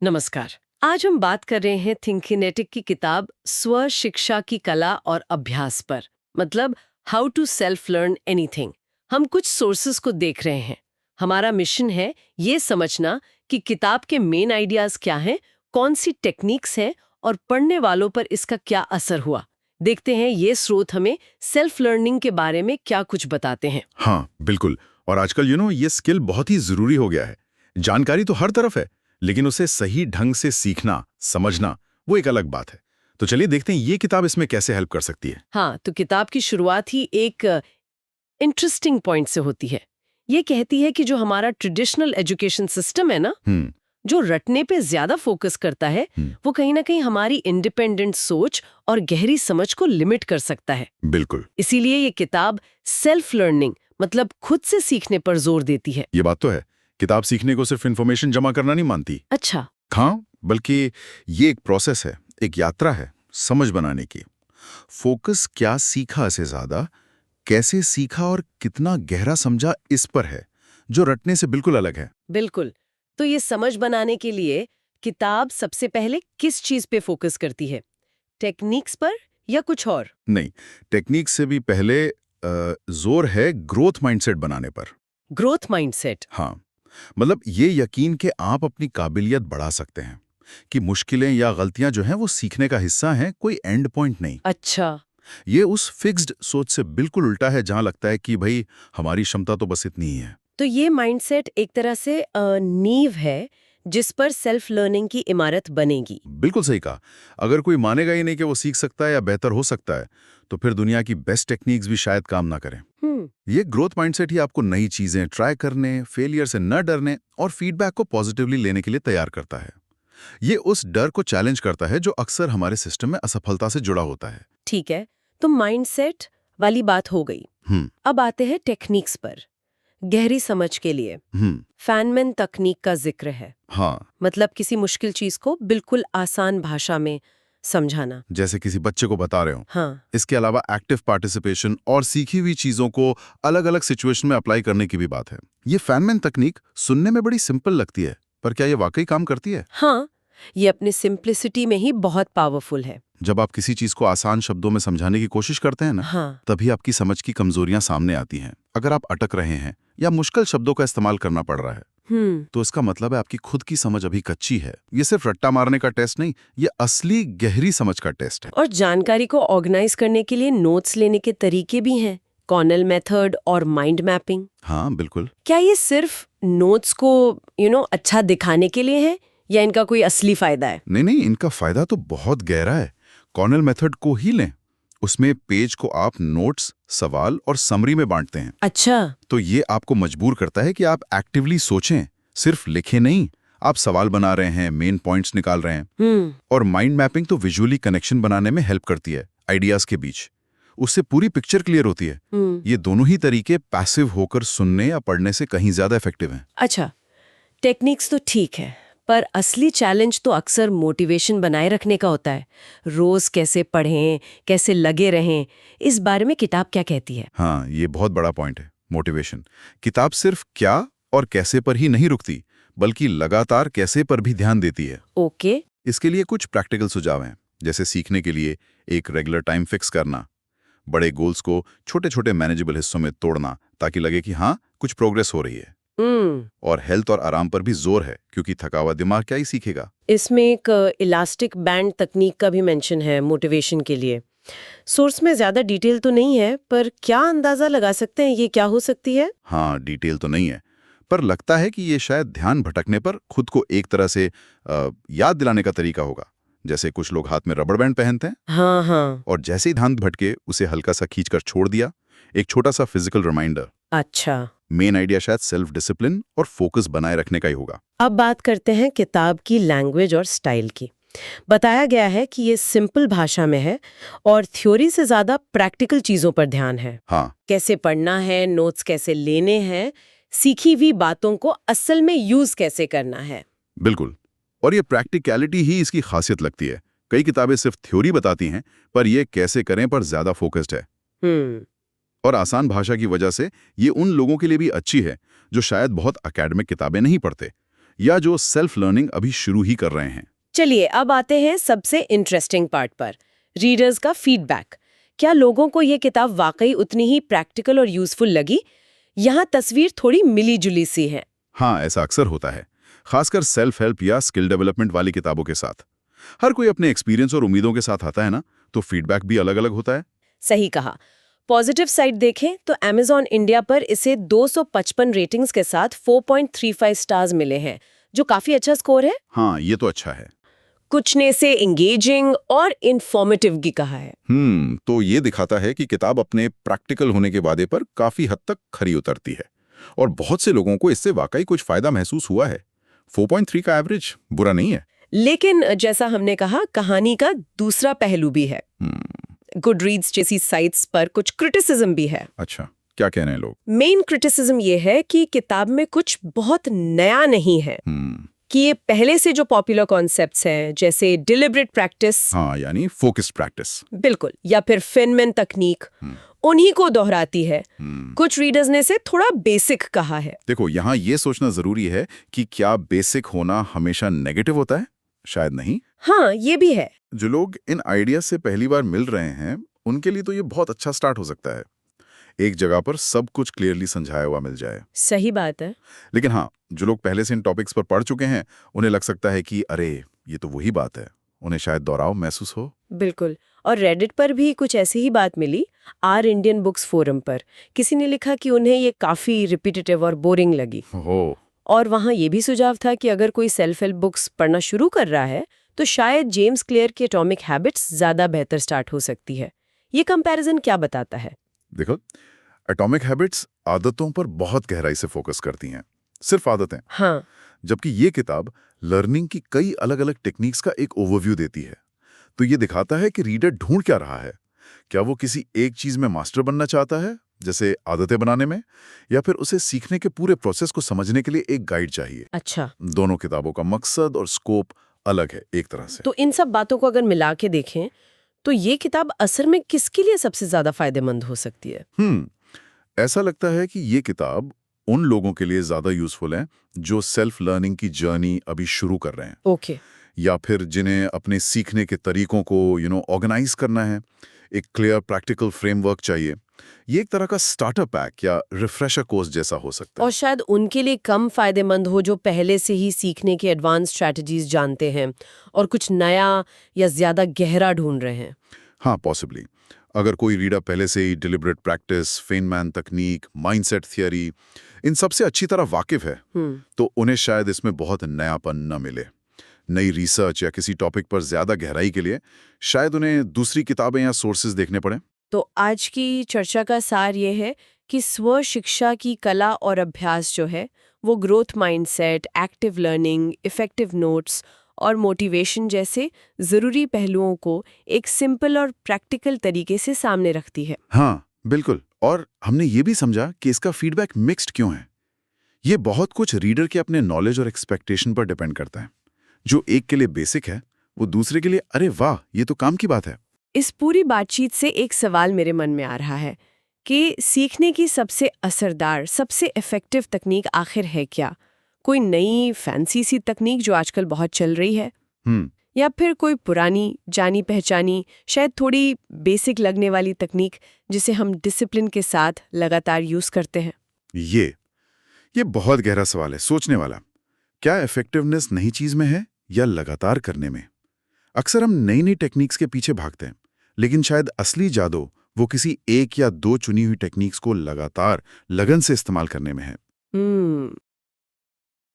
नमस्कार। आज हम बात कर रहे हैं थिंकिनेटिक की किताब स्व शिक्षा की कला और अभ्यास पर, मतलब how to self learn anything. हम कुछ सोर्सेस को देख रहे हैं। हमारा मिशन है ये समझना कि किताब के मेन आइडियाज क्या हैं, कौन सी टेक्निक्स हैं और पढ़ने वालों पर इसका क्या असर हुआ। देखते हैं ये स्रोत हमें सेल्फ लर्निंग के बारे में क्या कुछ बताते हैं। हाँ, बिल्कुल। और आजकल ये स्किल बहुत ही जरूरी हो गया है। जानकारी तो हर तरफ है, लेकिन उसे सही ढंग से सीखना, समझना, वो एक अलग बात है। तो चलिए देखते हैं ये किताब इसमें कैसे हेल्प कर सकती है। हाँ, तो किताब की शुरुआत ही एक इंटरेस्टिंग पॉइंट से होती है। ये कहती है कि जो हमारा ट्रेडिशनल एजुकेशन सिस्टम है ना, हम्म। जो रटने पे ज्यादा फोकस करता है, वो कहीं ना कहीं हमारी इंडिपेंडेंट सोच और गहरी समझ को लिमिट कर सकता है। बिल्कुल। इसीलिए ये किताब सेल्फ लर्निंग, मतलब खुद से सीखने पर जोर देती है। ये बात तो है। किताब सीखने को सिर्फ इन्फॉर्मेशन जमा करना नहीं मानती। अच्छा। हाँ, बल्कि ये एक प्रोसेस है, एक यात्रा है समझ बनाने की। फोकस क्या सीखा से ज्यादा कैसे सीखा और कितना गहरा समझा इस पर है, जो रटने से बिल्कुल अलग है। बिल्कुल। तो ये समझ बनाने के लिए किताब सबसे पहले किस चीज पे फोकस करती है? टेक्निक्स पर या कुछ और? नहीं, टेक्निक से भी पहले जोर है ग्रोथ माइंडसेट बनाने पर। Growth mindset. हाँ, मतलब ये यकीन कि आप अपनी काबिलियत बढ़ा सकते हैं, कि मुश्किलें या गलतियां जो हैं वो सीखने का हिस्सा हैं, कोई एंड पॉइंट नहीं। अच्छा। ये उस फिक्स्ड सोच से बिल्कुल उल्टा है जहां लगता है कि भाई हमारी क्षमता तो बस इतनी ही है। तो ये माइंडसेट एक तरह से नींव है जिस पर सेल्फ लर्निंग की इमारत बनेगी। बिल्कुल सही कहा। अगर कोई मानेगा ही नहीं कि वो सीख सकता है या बेहतर हो सकता है, तो फिर दुनिया की बेस्ट टेक्निक्स भी शायद काम ना करें। ये ग्रोथ माइंडसेट ही आपको नई चीजें ट्राई करने, फेलियर से न डरने और फीडबैक को पॉजिटिवली लेने के लिए तैयार करता है। ये उस डर को चैलेंज करता है जो अक्सर हमारे सिस्टम में असफलता से जुड़ा होता है। ठीक है, तो माइंडसेट वाली बात हो गई। हम्म। अब आते हैं टेक्निक्स पर। गहरी समझ के लिए फैनमैन तकनीक का जिक्र है। हाँ, मतलब किसी मुश्किल चीज को बिल्कुल आसान भाषा में समझाना। जैसे किसी बच्चे को बता रहे हो। हाँ। इसके अलावा एक्टिव पार्टिसिपेशन और सीखी हुई चीजों को अलग अलग सिचुएशन में अप्लाई करने की भी बात है। ये फैनमैन तकनीक सुनने में बड़ी सिंपल लगती है, पर क्या ये वाकई काम करती है? हाँ, ये अपने सिंप्लिसिटी में ही बहुत पावरफुल है। जब आप किसी चीज को आसान शब्दों में समझाने की कोशिश करते हैं ना, हाँ। तभी आपकी समझ की कमजोरियां सामने आती हैं। अगर आप अटक रहे हैं या मुश्किल शब्दों का इस्तेमाल करना पड़ रहा है, तो इसका मतलब है आपकी खुद की समझ अभी कच्ची है। ये सिर्फ रट्टा मारने का टेस्ट नहीं, ये असली गहरी समझ का टेस्ट है। और जानकारी को ऑर्गेनाइज करने के लिए नोट्स लेने के तरीके भी हैं, कॉर्नेल मेथड और माइंड मैपिंग। हाँ, बिल्कुल। क्या ये सिर्फ नोट्स को अच्छा दिखाने के लिए है या इनका कोई असली फायदा है? नहीं नहीं, इनका फायदा तो बहुत गहरा है। कॉर्नेल मेथड को ही लें। उसमें पेज को आप नोट्स, सवाल और समरी में बांटते हैं। अच्छा। तो ये आपको मजबूर करता है कि आप एक्टिवली सोचें, सिर्फ लिखें नहीं। आप सवाल बना रहे हैं, मेन पॉइंट्स निकाल रहे हैं। और माइंड मैपिंग तो विजुअली कनेक्शन बनाने में हेल्प करती है आइडियाज के बीच। उससे पूरी पिक्चर क्लियर होती है। ये दोनों ही तरीके पैसिव होकर सुनने या पढ़ने से कहीं ज्यादा इफेक्टिव हैं। अच्छा, टेक्निक्स तो ठीक है, पर असली चैलेंज तो अक्सर मोटिवेशन बनाए रखने का होता है। रोज कैसे पढ़ें, कैसे लगे रहें, इस बारे में किताब क्या कहती है? हाँ, ये बहुत बड़ा पॉइंट है, मोटिवेशन। किताब सिर्फ क्या और कैसे पर ही नहीं रुकती, बल्कि लगातार कैसे पर भी ध्यान देती है। ओके। इसके लिए कुछ प्रैक्टिकल सुझाव हैं, जैसे सीखने के लिए एक रेगुलर टाइम फिक्स करना, बड़े गोल्स को छोटे छोटे मैनेजेबल हिस्सों में तोड़ना ताकि लगे कि हाँ, कुछ प्रोग्रेस हो रही है। और हेल्थ और आराम पर भी जोर है, क्योंकि थका हुआ दिमाग क्या ही सीखेगा। इसमें एक इलास्टिक बैंड तकनीक का भी मेंशन है मोटिवेशन के लिए। सोर्स में ज्यादा डिटेल तो नहीं है, पर क्या अंदाजा लगा सकते हैं ये क्या हो सकती है? हाँ, डिटेल तो नहीं है, पर लगता है कि ये शायद ध्यान भटकने पर खुद को एक तरह से याद दिलाने का तरीका होगा। जैसे कुछ लोग हाथ में रबड़ बैंड पहनते हैं। हाँ हाँ। और जैसे ही ध्यान भटके उसे हल्का सा खींचकर छोड़ दिया। एक छोटा सा फिजिकल रिमाइंडर। अच्छा। मेन आइडिया शायद सेल्फ डिसिप्लिन और फोकस बनाए रखने का ही होगा। अब बात करते हैं किताब की लैंग्वेज और स्टाइल की। बताया गया है कि ये सिंपल भाषा में है और थ्योरी से ज्यादा प्रैक्टिकल चीजों पर ध्यान है। हाँ, कैसे पढ़ना है, नोट्स कैसे लेने हैं, सीखी हुई बातों को असल में यूज कैसे करना है। बिल्कुल। और ये प्रैक्टिकलिटी ही इसकी खासियत लगती है। कई किताबें सिर्फ थ्योरी बताती हैं, पर ये कैसे करें पर ज्यादा फोकस्ड है। और आसान भाषा की वजह से ये उन लोगों के लिए भी अच्छी है जो शायद बहुत एकेडमिक किताबें नहीं पढ़ते या जो सेल्फ लर्निंग अभी शुरू ही कर रहे हैं। चलिए अब आते हैं सबसे इंटरेस्टिंग पार्ट पर, रीडर्स का फीडबैक। क्या लोगों को ये किताब वाकई उतनी ही प्रैक्टिकल और यूजफुल लगी? यहाँ तस्वीर थोड़ी मिली जुली सी है। हाँ, ऐसा अक्सर होता है, खासकर सेल्फ हेल्प या स्किल डेवलपमेंट वाली किताबों के साथ। हर कोई अपने एक्सपीरियंस और उम्मीदों के साथ आता है ना, तो फीडबैक भी अलग अलग होता है। सही कहा। पॉजिटिव साइड देखें तो Amazon इंडिया पर इसे 255 रेटिंग्स के साथ 4.35 स्टार्स मिले हैं, जो काफी अच्छा स्कोर है। हाँ, ये तो अच्छा है। कुछ ने इसे एंगेजिंग और इंफॉर्मेटिव भी कहा है। तो ये दिखाता है कि किताब अपने प्रैक्टिकल होने के वादे पर काफी हद तक खरी उतरती है और बहुत से लोगों को इससे वाकई कुछ फायदा महसूस हुआ है। 4.3 का एवरेज बुरा नहीं है। लेकिन जैसा हमने कहा, कहानी का दूसरा पहलू भी है। गुडरीड्स जैसी साइट्स पर कुछ क्रिटिसिज्म भी है। अच्छा, क्या कह रहे हैं लोग? मेन क्रिटिसिज्म ये है कि किताब में कुछ बहुत नया नहीं है, कि ये पहले से जो पॉपुलर कॉन्सेप्ट्स हैं, जैसे डिलिबरेट प्रैक्टिस, हाँ, यानी फोकस्ड प्रैक्टिस, बिल्कुल, या फिर फेनमैन तकनीक, उन्हीं को दोहराती है। कुछ रीडर्स ने इसे थोड़ा बेसिक कहा है। देखो, यहाँ ये सोचना जरूरी है कि क्या बेसिक होना हमेशा नेगेटिव होता है? शायद नहीं। हाँ, ये भी है। जो लोग इन आइडिया से पहली बार मिल रहे हैं, उनके लिए तो ये बहुत अच्छा स्टार्ट हो सकता है। एक जगह पर सब कुछ क्लियरली समझाया हुआ मिल जाए। सही बात है। लेकिन हाँ, जो लोग पहले से इन टॉपिक्स पर पढ़ चुके हैं, उन्हें लग सकता है कि अरे ये तो वही बात है। उन्हें शायद दोहराव महसूस हो। बिल्कुल। और रेडिट पर भी कुछ ऐसी ही बात मिली। आर इंडियन बुक्स फोरम पर किसी ने लिखा कि उन्हें ये काफी रिपीटेटिव और बोरिंग लगी। और वहाँ ये भी सुझाव था कि अगर कोई सेल्फ हेल्प बुक्स पढ़ना शुरू कर रहा है तो शायद जेम्स क्लियर की एटॉमिक हैबिट्स ज्यादा बेहतर स्टार्ट हो सकती है। ये कंपैरिजन क्या बताता है? देखो, एटॉमिक हैबिट्स आदतों पर बहुत गहराई से फोकस करती हैं, सिर्फ आदतें। हाँ। जबकि ये किताब लर्निंग की कई अलग अलग टेक्निक्स का एक ओवरव्यू देती है। तो ये दिखाता है कि रीडर ढूंढ क्या रहा है। क्या वो किसी एक चीज में मास्टर बनना चाहता है, जैसे आदतें बनाने में, या फिर उसे सीखने के पूरे प्रोसेस को समझने के लिए एक गाइड चाहिए? अच्छा। दोनों किताबों का मकसद और स्कोप अलग है एक तरह से। तो इन सब बातों को अगर मिला के देखें तो ये किताब असल में किसके लिए सबसे ज्यादा फायदेमंद हो सकती है? ऐसा लगता है कि ये किताब उन लोगों के लिए ज्यादा यूजफुल है जो सेल्फ लर्निंग की जर्नी अभी शुरू कर रहे हैं। ओके। या फिर जिन्हें अपने सीखने के तरीकों को ऑर्गेनाइज करना है। एक क्लियर प्रैक्टिकल फ्रेमवर्क चाहिए। ये एक तरह का स्टार्टर पैक या रिफ्रेशर कोर्स जैसा हो सकता है। और शायद उनके लिए कम फायदेमंद हो जो पहले से ही सीखने की एडवांस स्ट्रैटेजीज जानते हैं और कुछ नया या ज्यादा गहरा ढूंढ रहे हैं। हाँ, पॉसिबली। अगर कोई रीडर पहले से ही डिलिबरेट प्रैक्टिस, फेनमैन तकनीक, माइंडसेट थियरी, इन सबसे अच्छी तरह वाकिफ है, तो उन्हें शायद इसमें बहुत नयापन न मिले। नई रिसर्च या किसी टॉपिक पर ज्यादा गहराई के लिए शायद उन्हें दूसरी किताबें या सोर्सेज देखने पड़े। तो आज की चर्चा का सार ये है कि स्व शिक्षा की कला और अभ्यास जो है वो growth mindset, active learning, effective notes और मोटिवेशन जैसे ज़रूरी पहलुओं को एक सिंपल और प्रैक्टिकल तरीके से सामने रखती है। हाँ, बिल्कुल। और हमने ये भी समझा कि इसका फीडबैक मिक्स्ड क्यों है। ये बहुत कुछ रीडर के अपने नॉलेज और एक्सपेक्टेशन पर डिपेंड करता है। जो एक के लिए बेसिक है, वो दूसरे के लिए अरे वाह, ये तो काम की बात है। इस पूरी बातचीत से एक सवाल मेरे मन में आ रहा है कि सीखने की सबसे असरदार, सबसे इफेक्टिव तकनीक आखिर है क्या? कोई नई फैंसी सी तकनीक जो आजकल बहुत चल रही है, या फिर कोई पुरानी जानी पहचानी शायद थोड़ी बेसिक लगने वाली तकनीक जिसे हम डिसिप्लिन के साथ लगातार यूज करते हैं? ये बहुत गहरा सवाल है, सोचने वाला। क्या इफेक्टिवनेस नई चीज में है या लगातार करने में? अक्सर हम नई नई टेक्निक्स के पीछे भागते हैं, लेकिन शायद असली जादू वो किसी एक या दो चुनी हुई टेक्निक्स को लगातार लगन से इस्तेमाल करने में है।